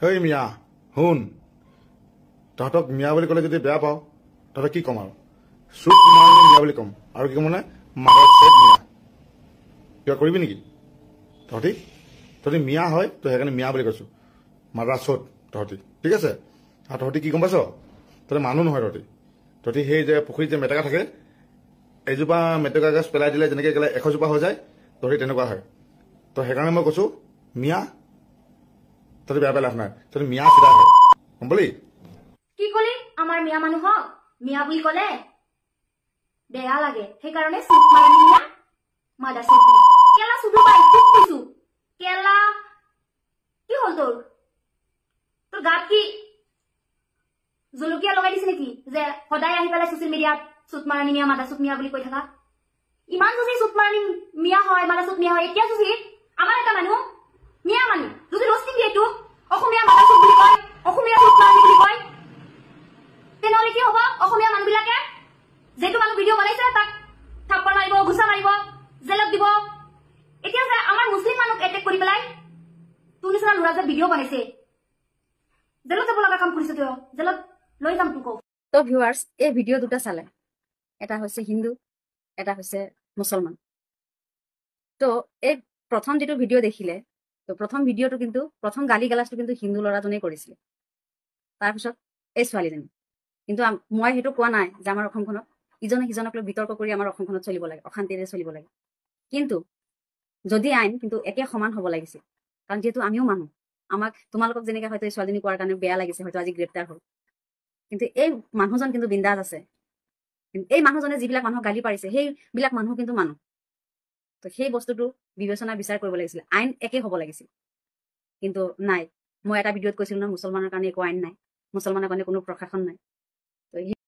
হেই মিয়া শুন, তহঁতক মিয়া বুলি ক'লে যদি বেয়া পাওঁ তহঁতক কি ক'ম আৰু চুপ মিয়া বুলি ক'ম। আৰু কি ক'ম মানে মাঘৰ চেট মিয়া। কিবা কৰিবি নেকি? তহঁতি মিয়া হয়, তই সেইকাৰণে মিয়া বুলি কৈছোঁ। মাৰা চ'ত তহঁতি, ঠিক আছে? আৰু তহঁতি কি গম পাইছ? তহঁতি মানুহ নহয়। তহঁতি সেই যে পুখুৰীত যে মেটেকা থাকে, এজোপা মেটেকা গছ পেলাই দিলে যেনেকৈ গ'লে 100 জোপা হৈ যায়, তহঁতি তেনেকুৱা হয়। তো সেইকাৰণে মই কৈছোঁ মিয়া, তহঁতি বেয়া লাভ নাই, তহঁতি মিয়া চিধা হয়, গম পালি? কি কলি? আমাৰ মিয়া মানুহক মিয়া বুলি ক'লে বেয়া লাগে, সেইকাৰণে চুপ মাৰি মিয়া মাদা চুপ কেলা চুধু পাই খুব কৈছো। কেলা কি হ'ল তোৰ গাত কি জলকীয়া লগাই দিছে নেকি যে সদায় আহি পেলাই ছচিয়েল মিডিয়াত চুপ মাৰানি মিয়া মাদা চুপ মিয়া বুলি কৈ থাকা? ইমান যদি চুপ মাৰানি মিয়া হয়, মাদা চুপ মিয়া হয়, এতিয়া যদি আমাৰ এটা মানুহ মিয়া মানুহ যদি ৰষ্টিং দিয়ে তোক অসমীয়া মাদা চুপ বুলি কয়, অসমীয়া চুপ মাৰানি বুলি কয়, তেনেহ'লে কি হ'ব? অসমীয়া মানুহবিলাকে যেটো মানুহ ভিডিঅ' বনাইছে তাক থাপ্পৰ মাৰিব, ঘুচা মাৰিব, জেলত দিব। এতিয়া যে আমাৰ মুছলিম মানুহক এটেক কৰি পেলাই তোৰ নিচিনা ল'ৰা যে ভিডিঅ' বনাইছে, জেলত যাব লগা কাম কৰিছে, তই জেলত লৈ যাম তোক। তো ভিউৱাৰ্ছ, এই ভিডিঅ' দুটা চালে, এটা হৈছে হিন্দু, এটা হৈছে মুছলমান। তো এই প্ৰথম যিটো ভিডিঅ' দেখিলে, তো প্ৰথম ভিডিঅ'টো কিন্তু প্ৰথম গালি গালাজটো কিন্তু হিন্দু ল'ৰাজনেই কৰিছিলে, তাৰপিছত এই ছোৱালীজনী। কিন্তু মই সেইটো কোৱা নাই যে আমাৰ অসমখনত ইজনে সিজনক লৈ বিতৰ্ক কৰি আমাৰ অসমখনত চলিব লাগে, অশান্তিৰে চলিব লাগে। কিন্তু যদি আইন কিন্তু একে সমান হ'ব লাগিছিল, কাৰণ যিহেতু আমিও মানুহ। আমাক তোমালোকক যেনেকৈ হয়তো এই ছোৱালীজনী কোৱাৰ কাৰণে বেয়া লাগিছে, হয়তো আজি গ্ৰেপ্তাৰ হ'ল, কিন্তু এই মানুহজন কিন্তু বিন্দাজ আছে। এই মানুহজনে যিবিলাক মানুহক গালি পাৰিছে সেইবিলাক মানুহ কিন্তু মানুহ। তো সেই বস্তুটো বিবেচনা বিচাৰ কৰিব লাগিছিল, আইন একে হ'ব লাগিছিল। কিন্তু নাই, মই এটা ভিডিঅ'ত কৈছিলো ন, মুছলমানৰ কাৰণে একো আইন নাই, মুছলমানৰ কাৰণে কোনো প্ৰশাসন নাই। তো